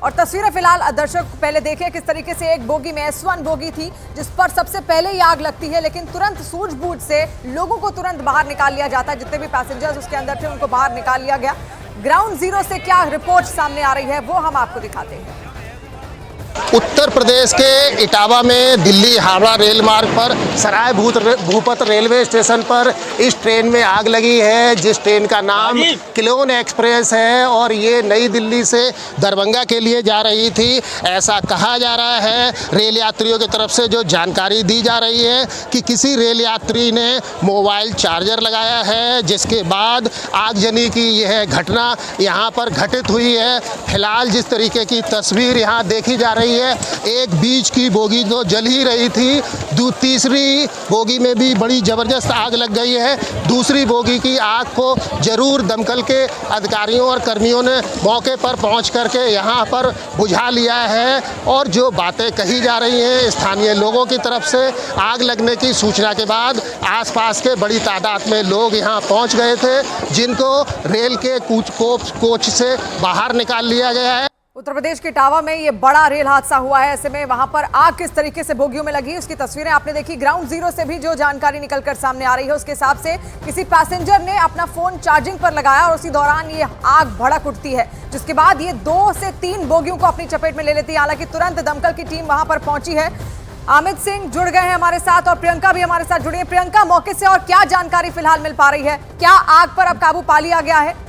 और तस्वीरें फिलहाल दर्शक पहले देखें किस तरीके से एक बोगी में S1 बोगी थी जिस पर सबसे पहले ही आग लगती है, लेकिन तुरंत सूझबूझ से लोगों को तुरंत बाहर निकाल लिया जाता है। जितने भी पैसेंजर्स उसके अंदर थे उनको बाहर निकाल लिया गया। ग्राउंड जीरो से क्या रिपोर्ट सामने आ रही है वो हम आपको दिखाते हैं। उत्तर प्रदेश के इटावा में दिल्ली हावड़ा रेल मार्ग पर सराय भूपत रेलवे स्टेशन पर इस ट्रेन में आग लगी है, जिस ट्रेन का नाम क्लोन एक्सप्रेस है और ये नई दिल्ली से दरभंगा के लिए जा रही थी। ऐसा कहा जा रहा है रेल यात्रियों की तरफ से, जो जानकारी दी जा रही है कि किसी रेल यात्री ने मोबाइल चार्जर लगाया है, जिसके बाद आगजनी की यह घटना यहाँ पर घटित हुई है। फिलहाल जिस तरीके की तस्वीर यहाँ देखी जा रही है, एक बीच की बोगी तो जल ही रही थी, तीसरी बोगी में भी बड़ी ज़बरदस्त आग लग गई है। दूसरी बोगी की आग को जरूर दमकल के अधिकारियों और कर्मियों ने मौके पर पहुंच करके यहाँ पर बुझा लिया है। और जो बातें कही जा रही हैं स्थानीय लोगों की तरफ से, आग लगने की सूचना के बाद आसपास के बड़ी तादाद में लोग यहाँ पहुँच गए थे, जिनको रेल के कोच से बाहर निकाल लिया गया है। उत्तर प्रदेश के इटावा में ये बड़ा रेल हादसा हुआ है। ऐसे में वहां पर आग किस तरीके से बोगियों में लगी उसकी तस्वीरें आपने देखी। ग्राउंड जीरो से भी जो जानकारी निकलकर सामने आ रही है उसके हिसाब से किसी पैसेंजर ने अपना फोन चार्जिंग पर लगाया और उसी दौरान ये आग भड़क उठती है, जिसके बाद ये 2 से 3 बोगियों को अपनी चपेट में ले लेती है। हालांकि तुरंत दमकल की टीम वहां पर पहुंची है। अमित सिंह जुड़ गए हैं हमारे साथ और प्रियंका भी हमारे साथ जुड़ी है। प्रियंका, मौके से और क्या जानकारी फिलहाल मिल पा रही है? क्या आग पर अब काबू पा लिया गया है?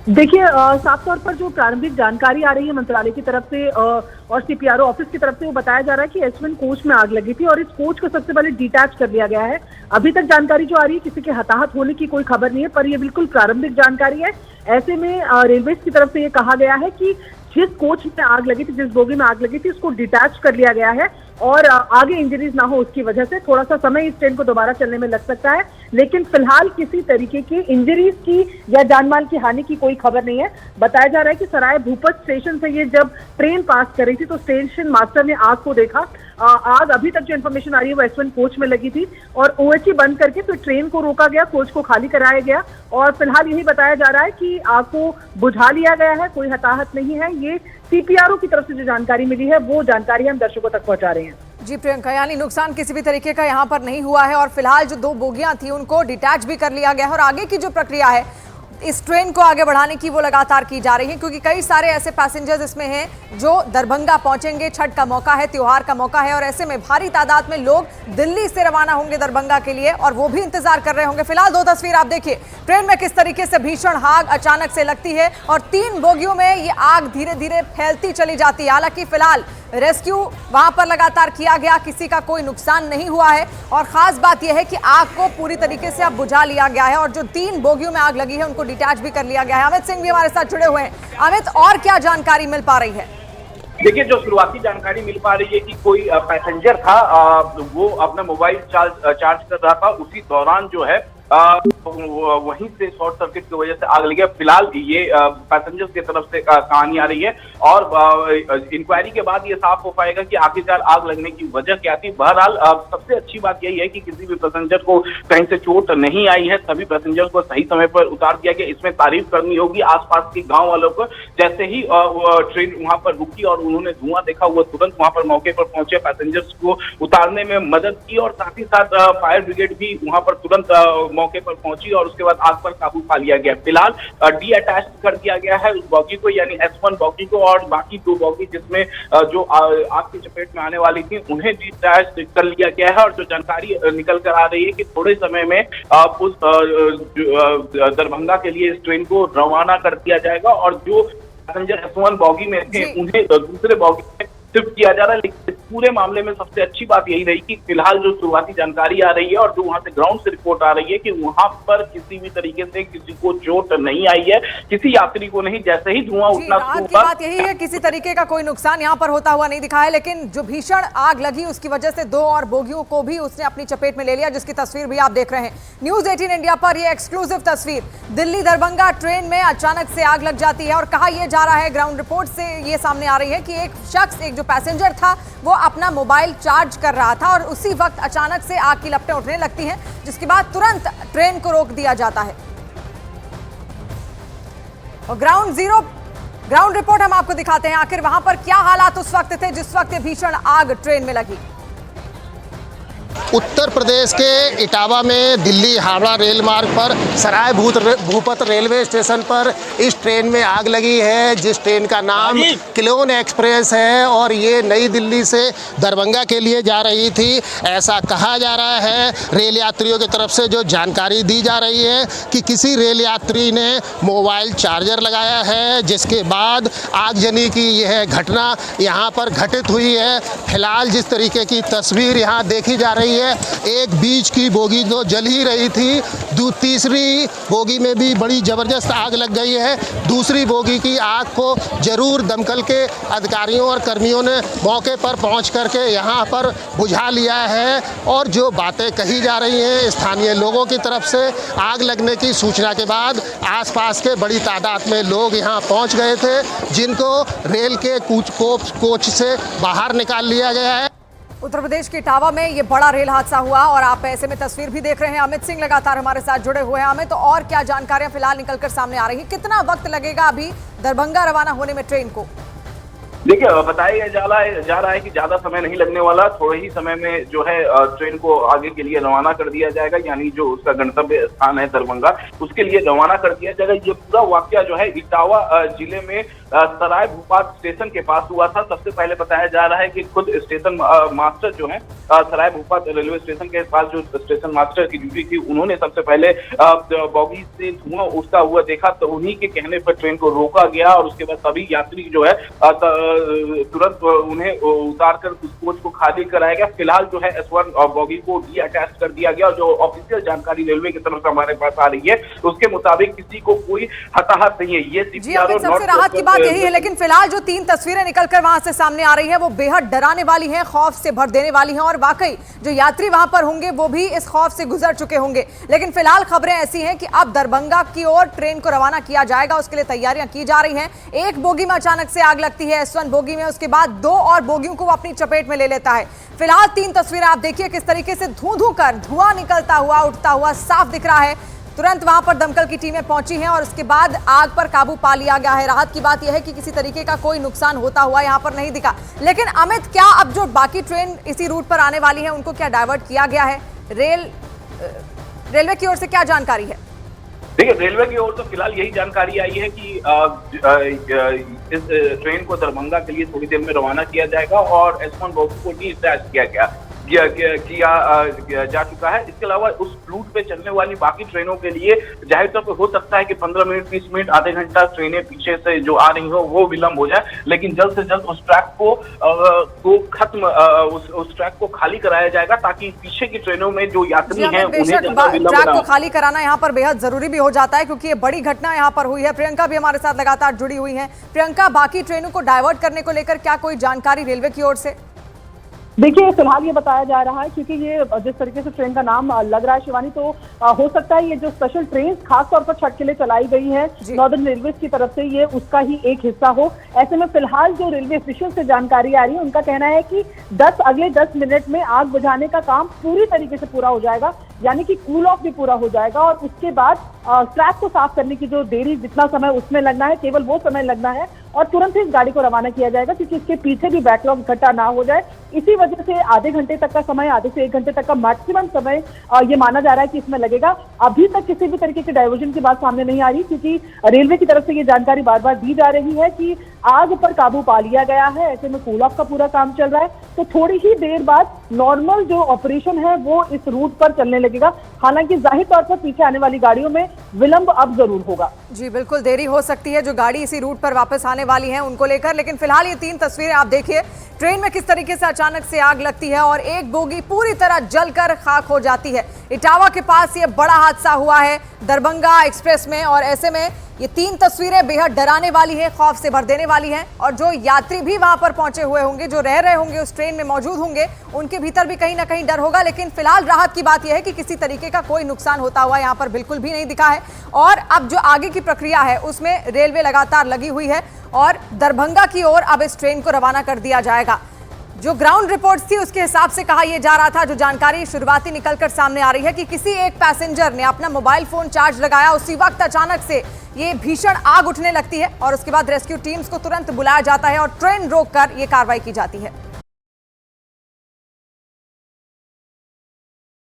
देखिए, साफ तौर पर जो प्रारंभिक जानकारी आ रही है मंत्रालय की तरफ से और CPRO ऑफिस की तरफ से, वो बताया जा रहा है कि S1 कोच में आग लगी थी और इस कोच को सबसे पहले डिटैच कर लिया गया है। अभी तक जानकारी जो आ रही है किसी के हताहत होने की कोई खबर नहीं है, पर यह बिल्कुल प्रारंभिक जानकारी है। ऐसे में रेलवे की तरफ से ये कहा गया है कि जिस कोच में आग लगी थी, जिस बोगी में आग लगी थी, उसको डिटैच कर लिया गया है और आगे इंजरीज ना हो उसकी वजह से थोड़ा सा समय इस ट्रेन को दोबारा चलने में लग सकता है। लेकिन फिलहाल किसी तरीके की इंजरीज की या जानमाल की हानि की कोई खबर नहीं है। बताया जा रहा है कि सराय भूपत स्टेशन से ये जब ट्रेन पास कर रही थी तो स्टेशन मास्टर ने आग को देखा। आग अभी तक जो इन्फॉर्मेशन आ रही है वो S1 कोच में लगी थी और OHE बंद करके फिर ट्रेन को रोका गया, कोच को खाली कराया गया और फिलहाल यही बताया जा रहा है कि आग को बुझा लिया गया है, कोई हताहत नहीं है। ये CPRO की तरफ से जो जानकारी मिली है वो जानकारी हम दर्शकों तक पहुंचा रहे हैं। जी प्रियंका, यानी नुकसान किसी भी तरीके का यहाँ पर नहीं हुआ है और फिलहाल जो 2 बोगियां थी उनको डिटैच भी कर लिया गया है और आगे की जो प्रक्रिया है इस ट्रेन को आगे बढ़ाने की वो लगातार की जा रही है, क्योंकि कई सारे ऐसे पैसेंजर्स इसमें हैं जो दरभंगा पहुंचेंगे। छठ का मौका है, त्योहार का मौका है और ऐसे में भारी तादाद में लोग दिल्ली से रवाना होंगे दरभंगा के लिए और वो भी इंतजार कर रहे होंगे। फिलहाल 2 तस्वीर आप देखिए, ट्रेन में किस तरीके से भीषण आग अचानक से लगती है और 3 बोगियों में ये आग धीरे धीरे फैलती चली जाती है। हालांकि फिलहाल रेस्क्यू वहां पर लगातार किया गया, किसी का कोई नुकसान नहीं हुआ है और खास बात यह है कि आग को पूरी तरीके से अब बुझा लिया गया है और जो 3 बोगियों में आग लगी है उनको डिटैच भी कर लिया गया है। अमित सिंह भी हमारे साथ जुड़े हुए हैं। अमित, और क्या जानकारी मिल पा रही है? देखिए, जो शुरुआती जानकारी मिल पा रही है कि कोई पैसेंजर था, वो अपना मोबाइल चार्ज कर रहा था, उसी दौरान जो है वहीं से शॉर्ट सर्किट की वजह से आग लगी। फिलहाल ये पैसेंजर्स की तरफ से कहानी आ रही है और इंक्वायरी के बाद ये साफ हो पाएगा कि आखिरकार आग लगने की वजह क्या थी। बहरहाल सबसे अच्छी बात यही है कि किसी भी पैसेंजर को कहीं से चोट नहीं आई है, सभी पैसेंजर्स को सही समय पर उतार दिया गया। इसमें तारीफ करनी होगी आसपास के गाँव वालों को। जैसे ही ट्रेन वहां पर रुकी और उन्होंने धुआं देखा, वो तुरंत वहां पर मौके पर पहुंचे, पैसेंजर्स को उतारने में मदद की और साथ ही साथ फायर ब्रिगेड भी वहां पर तुरंत मौके पर पहुंची और उसके बाद आग पर काबू पा लिया गया। फिलहाल डीअटैच कर दिया गया है उस बॉगी को, यानी S1 बॉगी को, और बाकी 2 बॉगी जिसमें जो आग की चपेट में आने वाली थी उन्हें डीअटैच कर लिया गया है। और जो जानकारी निकल कर आ रही है कि थोड़े समय में उस दरभंगा के लिए इस ट्रेन को रवाना कर दिया जाएगा और जो पैसेंजर S1 बॉगी में थे उन्हें दूसरे बॉगी में शिफ्ट किया जा रहा है। लेकिन पूरे मामले में सबसे अच्छी बात यही रही कि फिलहाल जो शुरुआती जानकारी आ रही है और जो वहां से ग्राउंड से रिपोर्ट आ रही है कि वहां पर किसी भी तरीके से किसी को चोट नहीं आई है, किसी यात्री को नहीं। जैसे ही धुआं उठना शुरू हुआ, बात यही है किसी तरीके का कोई नुकसान यहाँ पर होता हुआ नहीं दिखा है, लेकिन जो भीषण आग लगी उसकी वजह से 2 और बोगियों को भी उसने अपनी चपेट में ले लिया, जिसकी तस्वीर भी आप देख रहे हैं न्यूज 18 इंडिया पर। यह एक्सक्लूसिव तस्वीर, दिल्ली दरभंगा ट्रेन में अचानक से आग लग जाती है और कहा यह जा रहा है, ग्राउंड रिपोर्ट से ये सामने आ रही है कि एक शख्स, एक जो पैसेंजर था, वो अपना मोबाइल चार्ज कर रहा था और उसी वक्त अचानक से आग की लपटें उठने लगती हैं, जिसके बाद तुरंत ट्रेन को रोक दिया जाता है। और ग्राउंड जीरो ग्राउंड रिपोर्ट हम आपको दिखाते हैं, आखिर वहां पर क्या हालात उस वक्त थे जिस वक्त ये भीषण आग ट्रेन में लगी। उत्तर प्रदेश के इटावा में दिल्ली हावड़ा रेल मार्ग पर सराय भूपत रेलवे स्टेशन पर इस ट्रेन में आग लगी है, जिस ट्रेन का नाम क्लोन एक्सप्रेस है और ये नई दिल्ली से दरभंगा के लिए जा रही थी। ऐसा कहा जा रहा है रेल यात्रियों की तरफ से, जो जानकारी दी जा रही है कि किसी रेल यात्री ने मोबाइल चार्जर लगाया है, जिसके बाद आगजनी की यह घटना यहाँ पर घटित हुई है। फिलहाल जिस तरीके की तस्वीर यहाँ देखी जा रही है, एक बीच की बोगी तो जल ही रही थी, तीसरी बोगी में भी बड़ी ज़बरदस्त आग लग गई है। दूसरी बोगी की आग को जरूर दमकल के अधिकारियों और कर्मियों ने मौके पर पहुंच करके यहाँ पर बुझा लिया है। और जो बातें कही जा रही हैं स्थानीय लोगों की तरफ से, आग लगने की सूचना के बाद आसपास के बड़ी तादाद में लोग यहाँ पहुँच गए थे, जिनको रेल के कोच से बाहर निकाल लिया गया है। उत्तर प्रदेश के इटावा में ये बड़ा रेल हादसा हुआ और आप ऐसे में तस्वीर भी देख रहे हैं। अमित सिंह लगातार हमारे साथ जुड़े हुए हैं। अमित, तो और क्या जानकारियां फिलहाल निकलकर सामने आ रही है? कितना वक्त लगेगा अभी दरभंगा रवाना होने में ट्रेन को? देखिए, बताया जा रहा है कि ज्यादा समय नहीं लगने वाला, थोड़े ही समय में जो है ट्रेन को आगे के लिए रवाना कर दिया जाएगा, यानी जो उसका गंतव्य स्थान है दरभंगा, उसके लिए रवाना कर दिया जाएगा। ये पूरा वाकया जो है इटावा जिले में सराय भूपात स्टेशन के पास हुआ था। सबसे पहले बताया जा रहा है कि खुद स्टेशन मास्टर जो है सराय भूपात रेलवे स्टेशन के पास जो स्टेशन मास्टर की ड्यूटी थी, उन्होंने सबसे पहले बॉगी से धुआं उठता हुआ देखा, तो उन्हीं के कहने पर ट्रेन को रोका गया और उसके बाद सभी यात्री जो है तुरंत उन्हें उतार कर उस कोच को खाली कराया गया। फिलहाल जो है S1 बॉगी को डीअटैच कर दिया गया और जो ऑफिशियल जानकारी रेलवे की तरफ से हमारे पास आ रही है, उसके मुताबिक किसी को कोई हताहत नहीं है। ये CPRO सबसे राहत की बात यही है। लेकिन फिलहाल जो 3 तस्वीरें निकलकर वहां से सामने आ रही है, वो बेहद डराने वाली हैं, खौफ से भर देने वाली हैं और वाकई जो यात्री वहां पर होंगे वो भी इस खौफ से गुजर चुके होंगे। लेकिन फिलहाल खबरें ऐसी हैं कि अब दरभंगा की ओर ट्रेन को रवाना किया जाएगा, उसके लिए तैयारियां की जा रही हैं। एक बोगी में अचानक से आग लगती है S1 बोगी में, उसके बाद 2 और बोगियों को वो अपनी चपेट में ले लेता है। फिलहाल 3 तस्वीरें आप देखिए किस तरीके से धू कर धुआं निकलता हुआ उठता हुआ साफ दिख रहा है। तुरंत वहां पर दमकल की टीमें पहुंची हैं और उसके बाद आग पर काबू पा लिया गया है। राहत की बात यह है कि किसी तरीके का कोई नुकसान होता हुआ यहां पर नहीं दिखा। लेकिन अमित, क्या अब जो बाकी ट्रेन इसी रूट पर आने वाली है उनको क्या डाइवर्ट किया गया है? रेलवे की ओर से क्या जानकारी है? देखिए, रेलवे की ओर से फिलहाल यही जानकारी आई है कि इस ट्रेन को दरभंगा के लिए थोड़ी देर में रवाना किया जाएगा और S1 बॉगी को डीअटैच किया जा चुका है। इसके अलावा उस रूट पे चलने वाली बाकी ट्रेनों के लिए जाहिर तौर पर हो सकता है कि 15 मिनट 20 मिनट आधे घंटा ट्रेनें पीछे से जो आ रही हो वो विलंब हो जाए, लेकिन जल्द से जल्द उस ट्रैक को खाली कराया जाएगा ताकि पीछे की ट्रेनों में जो यात्री हैं उन्हें ट्रैक को खाली कराना यहाँ पर बेहद जरूरी भी हो जाता है, क्योंकि ये बड़ी घटना यहाँ पर हुई है। प्रियंका भी हमारे साथ लगातार जुड़ी हुई है। प्रियंका, बाकी ट्रेनों को डाइवर्ट करने को लेकर क्या कोई जानकारी रेलवे की ओर से? देखिए, फिलहाल ये बताया जा रहा है, क्योंकि ये जिस तरीके से ट्रेन का नाम लग रहा है शिवानी, तो हो सकता है ये जो स्पेशल ट्रेन खास तौर पर छठ के लिए चलाई गई है नॉर्दर्न रेलवे की तरफ से, ये उसका ही एक हिस्सा हो। ऐसे में फिलहाल जो रेलवे ऑफिशियल से जानकारी आ रही है, उनका कहना है कि अगले 10 मिनट में आग बुझाने का काम पूरी तरीके से पूरा हो जाएगा, यानी कि कूल ऑफ भी पूरा हो जाएगा और उसके बाद ट्रैक को साफ करने की जो देरी जितना समय उसमें लगना है, केवल वो समय लगना है और तुरंत ही इस गाड़ी को रवाना किया जाएगा, क्योंकि इसके पीछे भी बैकलॉग इकट्ठा ना हो जाए। इसी वजह से आधे घंटे तक का समय, आधे से 1 घंटे तक का मैक्सिमम समय ये माना जा रहा है कि इसमें लगेगा। अभी तक किसी भी तरीके के डाइवर्जन की बात सामने नहीं आ रही, क्योंकि रेलवे की तरफ से ये जानकारी बार बार दी जा रही है कि आग पर काबू पा लिया गया है। ऐसे में कूल ऑफ का पूरा काम चल रहा है, तो थोड़ी ही देर बाद नॉर्मल जो ऑपरेशन है वो इस रूट पर चलने लगेगा। हालांकि जाहिर तौर पर पीछे आने वाली गाड़ियों में विलंब अब जरूर होगा। जी बिल्कुल, देरी हो सकती है जो गाड़ी इसी रूट पर वापस आने वाली है उनको लेकर। लेकिन फिलहाल ये 3 तस्वीरें आप देखिए, ट्रेन में किस तरीके से अचानक से आग लगती है और एक बोगी पूरी तरह जलकर खाक हो जाती है। इटावा के पास ये बड़ा हादसा हुआ है दरभंगा एक्सप्रेस में और ऐसे में ये 3 तस्वीरें बेहद डराने वाली है, खौफ से भर देने वाली हैं और जो यात्री भी वहां पर पहुंचे हुए होंगे, जो रह रहे होंगे उस ट्रेन में मौजूद होंगे, उनके भीतर भी कहीं ना कहीं डर होगा। लेकिन फिलहाल राहत की बात यह है कि किसी तरीके का कोई नुकसान होता हुआ यहाँ पर बिल्कुल भी नहीं दिखा है और अब जो आगे की प्रक्रिया है उसमें रेलवे लगातार लगी हुई है और दरभंगा की ओर अब इस ट्रेन को रवाना कर दिया जाएगा। जो ग्राउंड रिपोर्ट्स थी उसके हिसाब से कहा यह जा रहा था, जो जानकारी शुरुआती निकलकर सामने आ रही है कि किसी एक पैसेंजर ने अपना मोबाइल फोन चार्ज लगाया, उसी वक्त अचानक से ये भीषण आग उठने लगती है और उसके बाद रेस्क्यू टीम्स को तुरंत बुलाया जाता है और ट्रेन रोककर ये कार्रवाई की जाती है।